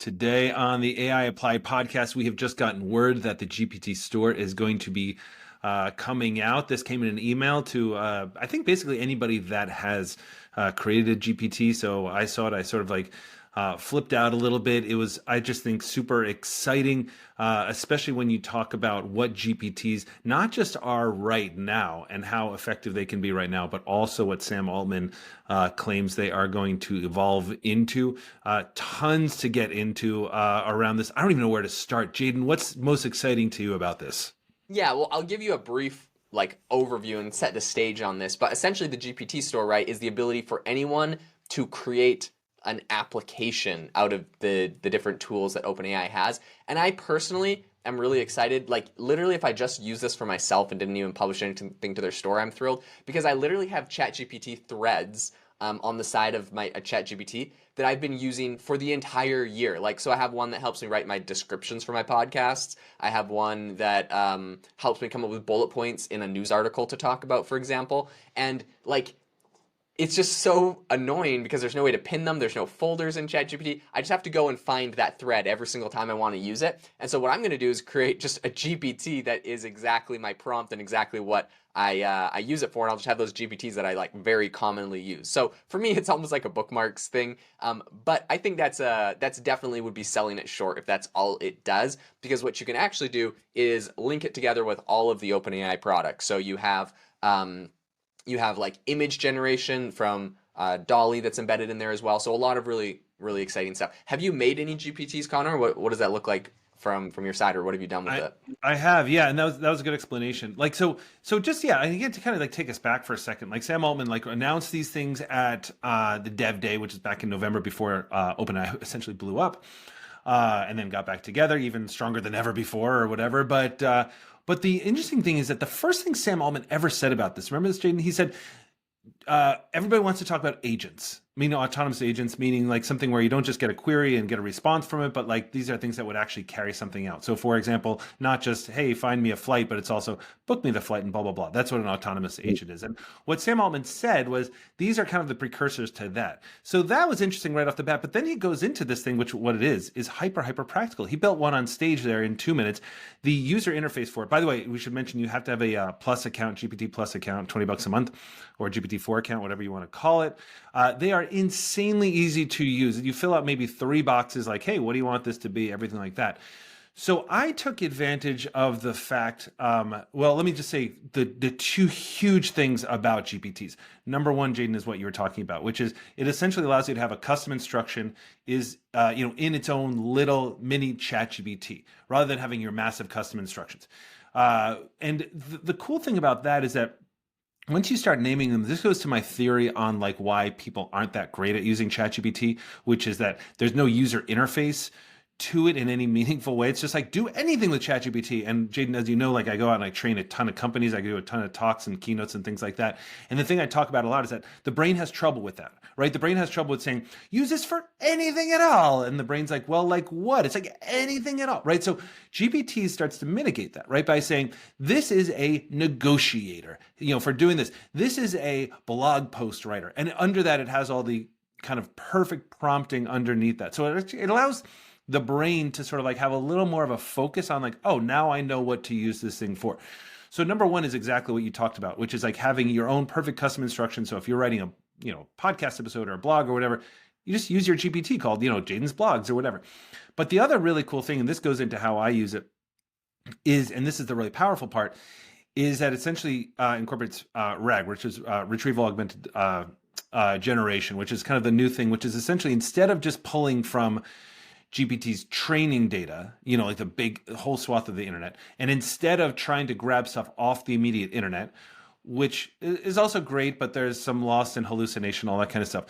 Today on the AI Applied podcast, we have just gotten word that the GPT store is going to be coming out. This came in an email to, I think, basically anybody that has created a GPT. So I saw it. I sort of flipped out a little bit. It was, I just think, super exciting, especially when you talk about what GPTs not just are right now and how effective they can be right now, but also what Sam Altman claims they are going to evolve into. Tons to get into around this. I don't even know where to start. Jaden, what's most exciting to you about this? Yeah, well, I'll give you a brief overview and set the stage on this. But essentially, the GPT store, right, is the ability for anyone to create an application out of the different tools that OpenAI has. And I personally am really excited. Like, literally, if I just use this for myself and didn't even publish anything to their store, I'm thrilled because I literally have ChatGPT threads on the side of my ChatGPT that I've been using for the entire year. So I have one that helps me write my descriptions for my podcasts. I have one that helps me come up with bullet points in a news article to talk about, for example. And it's just so annoying because there's no way to pin them. There's no folders in ChatGPT. I just have to go and find that thread every single time I want to use it. And so what I'm going to do is create just a GPT that is exactly my prompt and exactly what I use it for. And I'll just have those GPTs that I very commonly use. So for me, it's almost like a bookmarks thing. But I think that's definitely would be selling it short if that's all it does. Because what you can actually do is link it together with all of the OpenAI products. So you have image generation from Dolly that's embedded in there as well. So a lot of really, really exciting stuff. Have you made any GPTs, Connor? What does that look like from your side, or what have you done with it? I have, yeah, and that was a good explanation. So just yeah, I get to kind of take us back for a second. Sam Altman announced these things at the Dev Day, which is back in November before OpenAI essentially blew up, and then got back together, even stronger than ever before, or whatever. But the interesting thing is that the first thing Sam Altman ever said about this, remember this, Jaden? He said, everybody wants to talk about agents, meaning autonomous agents, meaning something where you don't just get a query and get a response from it, but these are things that would actually carry something out. So for example, not just, hey, find me a flight, but it's also book me the flight and blah, blah, blah. That's what an autonomous agent is. And what Sam Altman said was these are kind of the precursors to that. So that was interesting right off the bat. But then he goes into this thing, which what it is hyper practical. He built one on stage there in 2 minutes. The user interface for it, by the way, we should mention you have to have a Plus account, GPT Plus account, $20 a month, or GPT-4 account, whatever you want to call it. They are insanely easy to use. You fill out maybe 3 boxes like, hey, what do you want this to be? Everything like that. So I took advantage of the fact, well, let me just say the 2 huge things about GPTs. Number one, Jaden, is what you were talking about, which is it essentially allows you to have a custom instruction in its own little mini ChatGPT rather than having your massive custom instructions. And the cool thing about that is that once you start naming them, this goes to my theory on why people aren't that great at using ChatGPT, which is that there's no user interface to it in any meaningful way. It's just do anything with ChatGPT. And Jaden, as you know, I go out and I train a ton of companies. I do a ton of talks and keynotes and things like that. And the thing I talk about a lot is that the brain has trouble with that, right? The brain has trouble with saying, use this for anything at all. And the brain's well, what? It's anything at all, right? So GPT starts to mitigate that, right? By saying, this is a negotiator, for doing this. This is a blog post writer. And under that, it has all the kind of perfect prompting underneath that. So it allows the brain to sort of have a little more of a focus on oh, now I know what to use this thing for. So number one is exactly what you talked about, which is having your own perfect custom instruction. So if you're writing a podcast episode or a blog or whatever, you just use your GPT called Jaden's Blogs or whatever. But the other really cool thing, and this goes into how I use it, is, and this is the really powerful part, is that essentially incorporates RAG, which is retrieval augmented generation, which is kind of the new thing, which is essentially instead of just pulling from GPT's training data, the whole swath of the internet, and instead of trying to grab stuff off the immediate internet, which is also great, but there's some loss and hallucination, all that kind of stuff.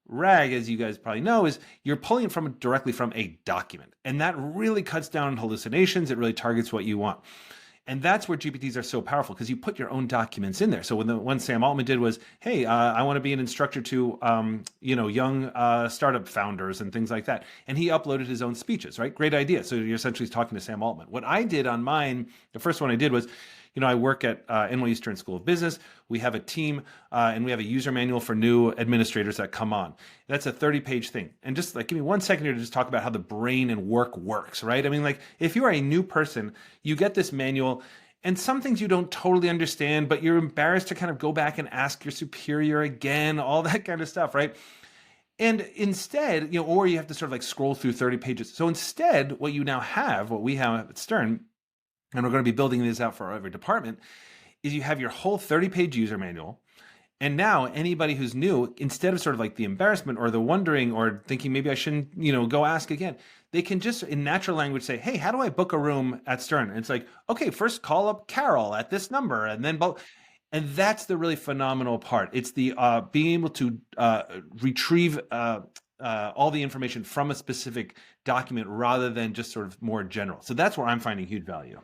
RAG, as you guys probably know, is you're pulling it directly from a document. And that really cuts down on hallucinations. It really targets what you want. And that's where GPTs are so powerful, because you put your own documents in there. So when the one Sam Altman did was, hey, I want to be an instructor to, young startup founders and things like that. And he uploaded his own speeches, right? Great idea. So you're essentially talking to Sam Altman. What I did on mine, the first one I did was I work at NYU Stern School of Business. We have a team and we have a user manual for new administrators that come on. That's a 30-page thing. And just like give me 1 second here to just talk about how the brain and work works, right? I mean, like if you are a new person, you get this manual and some things you don't totally understand, but you're embarrassed to kind of go back and ask your superior again, all that kind of stuff, right? And instead, or you have to sort of like scroll through 30 pages. So instead, what you now have, what we have at Stern, and we're going to be building this out for every department, is you have your whole 30-page user manual. And now anybody who's new, instead of sort of like the embarrassment or the wondering or thinking maybe I shouldn't, go ask again, they can just in natural language say, hey, how do I book a room at Stern? And it's like, okay, first call up Carol at this number and then and that's the really phenomenal part. It's the being able to retrieve all the information from a specific document rather than just sort of more general. So that's where I'm finding huge value.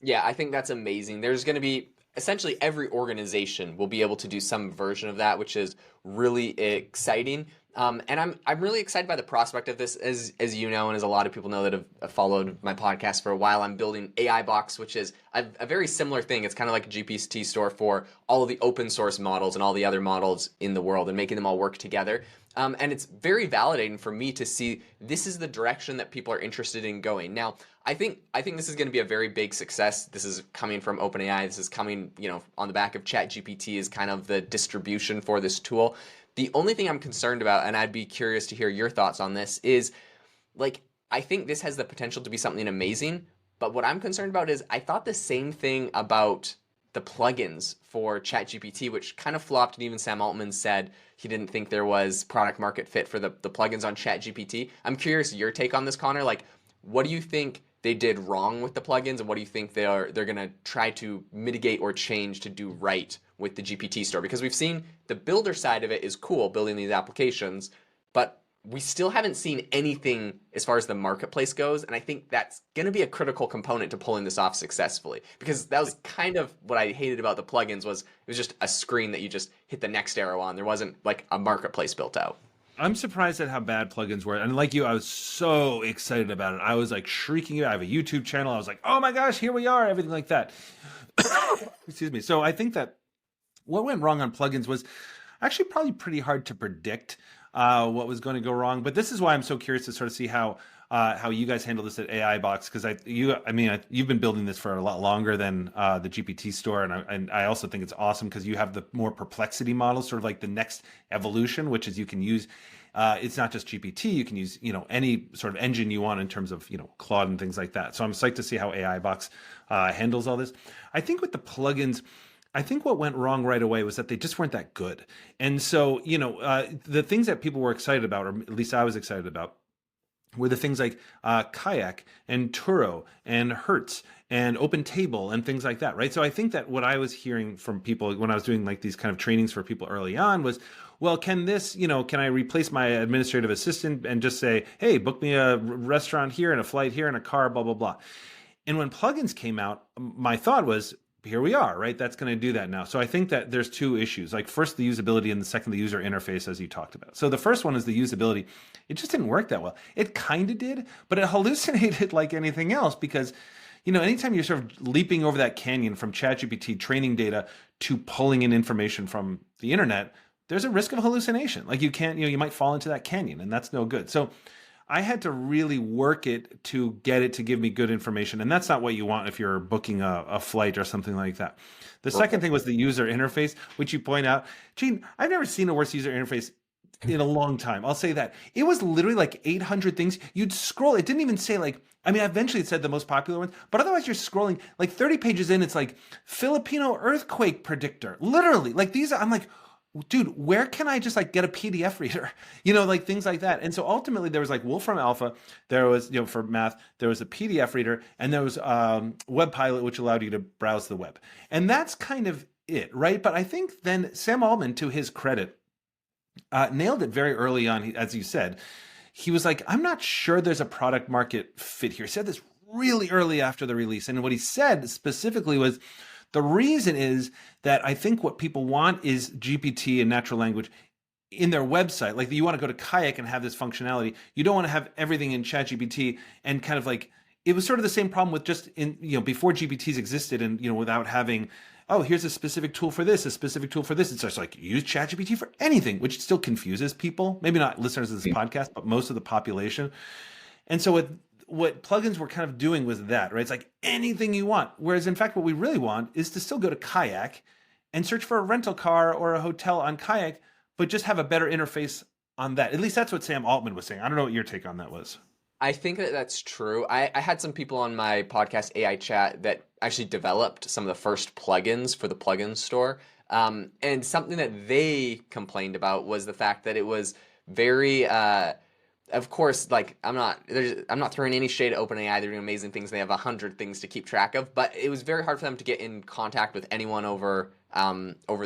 Yeah, I think that's amazing. There's going to be essentially every organization will be able to do some version of that, which is really exciting. And I'm really excited by the prospect of this, as you know, and as a lot of people know that have followed my podcast for a while. I'm building AI Box, which is a very similar thing. It's kind of like a GPT store for all of the open source models and all the other models in the world, and making them all work together. And it's very validating for me to see this is the direction that people are interested in going. Now, I think this is going to be a very big success. This is coming from OpenAI. This is coming, on the back of ChatGPT is kind of the distribution for this tool. The only thing I'm concerned about, and I'd be curious to hear your thoughts on this, is like, I think this has the potential to be something amazing, but what I'm concerned about is I thought the same thing about the plugins for ChatGPT, which kind of flopped, and even Sam Altman said he didn't think there was product market fit for the plugins on ChatGPT. I'm curious your take on this, Connor. Like, what do you think they did wrong with the plugins, and what do you think they're going to try to mitigate or change to do right with the GPT store? Because we've seen the builder side of it is cool, building these applications, but we still haven't seen anything as far as the marketplace goes, and I think that's going to be a critical component to pulling this off successfully. Because that was kind of what I hated about the plugins, was it was just a screen that you just hit the next arrow on. There wasn't like a marketplace built out. I'm surprised at how bad plugins were. And like you, I was so excited about it. I was like shrieking. I have a YouTube channel. I was like, oh my gosh, here we are, everything like that. Excuse me. So I think that what went wrong on plugins was actually probably pretty hard to predict what was going to go wrong. But this is why I'm so curious to sort of see how you guys handle this at AI Box, because you've been building this for a lot longer than the GPT store, and I also think it's awesome because you have the more perplexity model, sort of like the next evolution, which is you can use. It's not just GPT. You can use any sort of engine you want in terms of Claude and things like that. So I'm psyched to see how AI Box handles all this. I think with the plugins, I think what went wrong right away was that they just weren't that good. And so the things that people were excited about, or at least I was excited about, were the things like Kayak and Turo and Hertz and Open Table and things like that, right? So I think that what I was hearing from people when I was doing like these kind of trainings for people early on was, well, can I replace my administrative assistant and just say, hey, book me a restaurant here and a flight here and a car, blah, blah, blah. And when plugins came out, my thought was, here we are, right? That's going to do that now. So I think that there's two issues. Like first, the usability, and the second, the user interface, as you talked about. So the first one is the usability. It just didn't work that well. It kind of did, but it hallucinated like anything else because, anytime you're sort of leaping over that canyon from ChatGPT training data to pulling in information from the internet, there's a risk of hallucination. Like you can't, you might fall into that canyon, and that's no good. So I had to really work it to get it to give me good information. And that's not what you want if you're booking a flight or something like that. The second thing was the user interface, which you point out. Gene, I've never seen a worse user interface in a long time. I'll say that. It was literally like 800 things. You'd scroll. It didn't even say eventually it said the most popular ones, but otherwise you're scrolling like 30 pages in. It's like Filipino earthquake predictor. Literally like these, I'm like, dude, where can I just like get a PDF reader? Like things like that. And so ultimately there was like Wolfram Alpha, there was, for math, there was a PDF reader, and there was Web Pilot, which allowed you to browse the web. And that's kind of it, right? But I think then Sam Altman, to his credit, nailed it very early on. As you said, he was like, I'm not sure there's a product market fit here. He said this really early after the release. And what he said specifically was, the reason is that I think what people want is GPT and natural language in their website. Like you want to go to Kayak and have this functionality. You don't want to have everything in ChatGPT and kind of like, it was sort of the same problem with just in, before GPTs existed, and without having, oh, here's a specific tool for this, a specific tool for this. It's just like use ChatGPT for anything, which still confuses people. Maybe not listeners of this podcast, but most of the population. And so what plugins were kind of doing was that, right? It's like anything you want. Whereas in fact, what we really want is to still go to Kayak and search for a rental car or a hotel on Kayak, but just have a better interface on that. At least that's what Sam Altman was saying. I don't know what your take on that was. I think that that's true. I had some people on my podcast AI chat that actually developed some of the first plugins for the plugin store. And something that they complained about was the fact that it was very, of course, like I'm not throwing any shade at OpenAI. They're doing amazing things. They have 100 things to keep track of, but it was very hard for them to get in contact with anyone over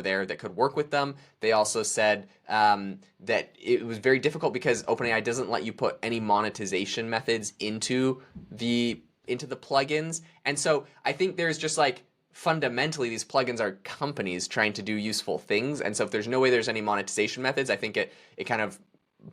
there that could work with them. They also said that it was very difficult because OpenAI doesn't let you put any monetization methods into the plugins, and so I think there's just like fundamentally these plugins are companies trying to do useful things, and so if there's no way there's any monetization methods, I think it kind of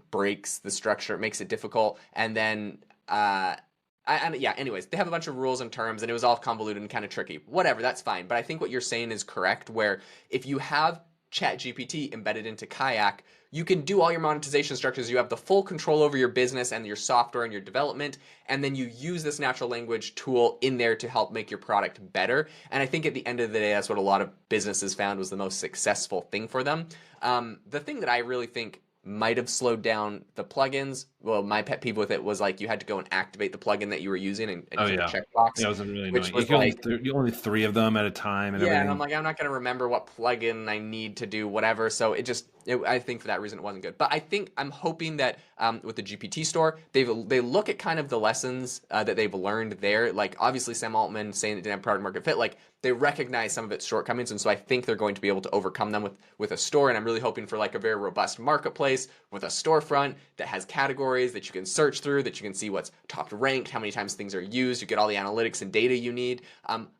breaks the structure, it makes it difficult, and then yeah, anyways, they have a bunch of rules and terms, and it was all convoluted and kind of tricky. Whatever, that's fine. But I think what you're saying is correct, where if you have ChatGPT embedded into Kayak, you can do all your monetization structures. You have the full control over your business and your software and your development, and then you use this natural language tool in there to help make your product better. And I think at the end of the day, that's what a lot of businesses found was the most successful thing for them. The thing that I really think might have slowed down the plugins. Well, my pet peeve with it was like you had to go and activate the plugin that you were using and click a checkbox. Yeah, it was really annoying. Which was you only 3 of them at a time, and everything. And I'm like, I'm not going to remember what plugin I need to do whatever. So I think for that reason it wasn't good. But I'm hoping that with the GPT store, they look at kind of the lessons that they've learned there. Like obviously Sam Altman saying it didn't have product market fit, like they recognize some of its shortcomings, and so I think they're going to be able to overcome them with a store. And I'm really hoping for like a very robust marketplace with a storefront that has categories that you can search through, that you can see what's top ranked, how many times things are used, you get all the analytics and data you need.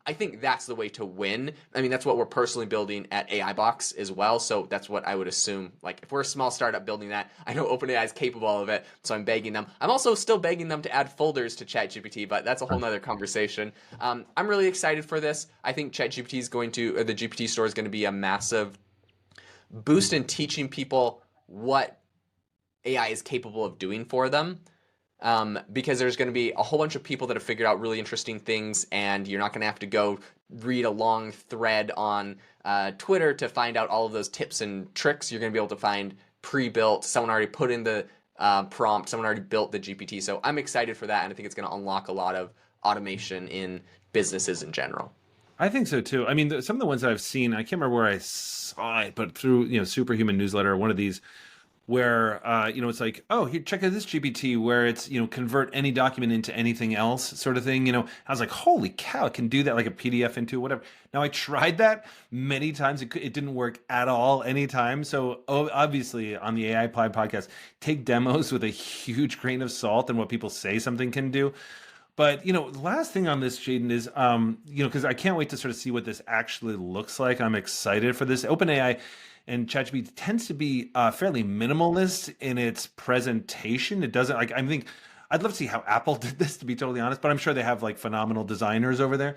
I think that's the way to win. I mean, that's what we're personally building at AI Box as well. So that's what I would assume. Like if we're a small startup building that, I know OpenAI is capable of it, so I'm begging them. I'm also still begging them to add folders to ChatGPT, but that's a whole nother conversation. I'm really excited for this. I think ChatGPT is the GPT store is going to be a massive boost in teaching people what AI is capable of doing for them. Because there's going to be a whole bunch of people that have figured out really interesting things, and you're not going to have to go read a long thread on Twitter to find out all of those tips and tricks. You're going to be able to find pre-built, someone already put in the prompt, someone already built the GPT. So I'm excited for that, and I think it's going to unlock a lot of automation in businesses in general. I think so too. I mean, some of the ones that I've seen, I can't remember where I saw it, but through Superhuman Newsletter, one of these where it's like, oh, here, check out this GPT where it's convert any document into anything else sort of thing. I was like, holy cow, it can do that, like a PDF into whatever. Now I tried that many times, it didn't work at all anytime. So obviously on the AI Applied podcast, take demos with a huge grain of salt and what people say something can do. But the last thing on this, Jaden, is because I can't wait to sort of see what this actually looks like. I'm excited for this. OpenAI and ChatGPT tends to be fairly minimalist in its presentation. It doesn't like, I think I'd love to see how Apple did this, to be totally honest, but I'm sure they have like phenomenal designers over there.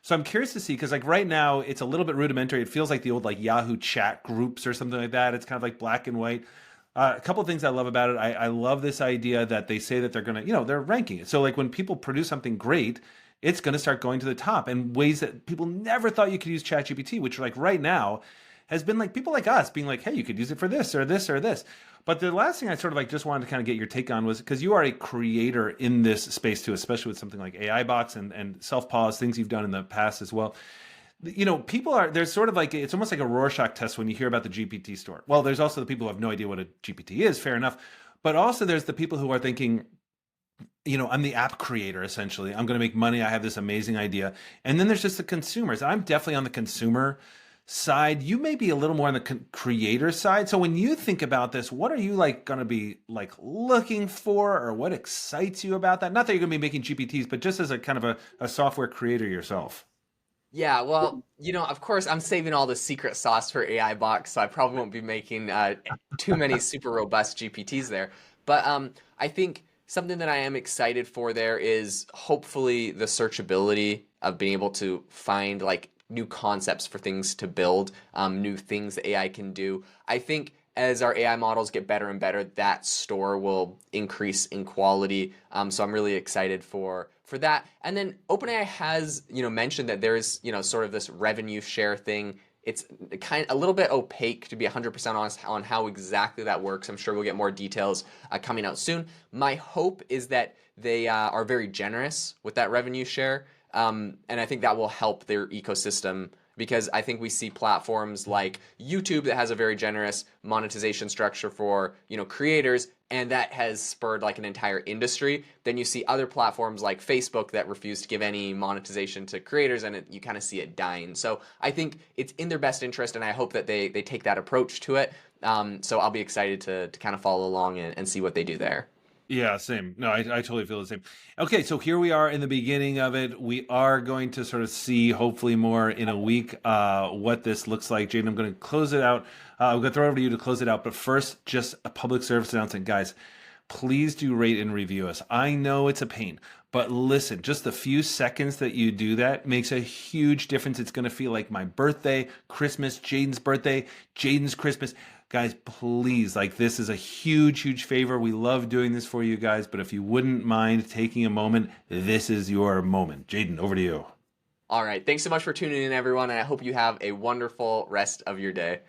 So I'm curious to see, because like right now it's a little bit rudimentary. It feels like the old like Yahoo chat groups or something like that. It's kind of like black and white. A couple of things I love about it. I love this idea that they say that they're going to, they're ranking it. So like when people produce something great, it's going to start going to the top in ways that people never thought you could use ChatGPT, which like right now has been like people like us being like, hey, you could use it for this or this or this. But the last thing I sort of like just wanted to kind of get your take on was, because you are a creator in this space too, especially with something like AI Box and Self-Pause, things you've done in the past as well. There's sort of like, it's almost like a Rorschach test when you hear about the GPT store. Well, there's also the people who have no idea what a GPT is, fair enough. But also there's the people who are thinking, I'm the app creator, essentially. I'm going to make money. I have this amazing idea. And then there's just the consumers. I'm definitely on the consumer side. You may be a little more on the creator side. So when you think about this, what are you like going to be like looking for, or what excites you about that? Not that you're going to be making GPTs, but just as a kind of a software creator yourself. Yeah, well, of course, I'm saving all the secret sauce for AI Box, so I probably won't be making too many super robust GPTs there. But I think something that I am excited for there is hopefully the searchability of being able to find like new concepts for things to build, new things that AI can do. I think as our AI models get better and better, that store will increase in quality. So I'm really excited for that. And then OpenAI has mentioned that there's sort of this revenue share thing. It's kind of a little bit opaque, to be 100% honest, on how exactly that works. I'm sure we'll get more details coming out soon. My hope is that they are very generous with that revenue share, and I think that will help their ecosystem, because I think we see platforms like YouTube that has a very generous monetization structure for creators, and that has spurred like an entire industry. Then you see other platforms like Facebook that refuse to give any monetization to creators, and you kind of see it dying. So I think it's in their best interest, and I hope that they take that approach to it. So I'll be excited to kind of follow along and see what they do there. Yeah, same. No, I totally feel the same. Okay, so here we are in the beginning of it. We are going to sort of see, hopefully more in a week, what this looks like. Jaden, I'm going to close it out. I'm going to throw it over to you to close it out. But first, just a public service announcement. Guys, please do rate and review us. I know it's a pain, but listen, just the few seconds that you do that makes a huge difference. It's going to feel like my birthday, Christmas, Jaden's birthday, Jaden's Christmas. Guys, please, like, this is a huge, huge favor. We love doing this for you guys, but if you wouldn't mind taking a moment, this is your moment. Jaden, over to you. All right. Thanks so much for tuning in, everyone, and I hope you have a wonderful rest of your day.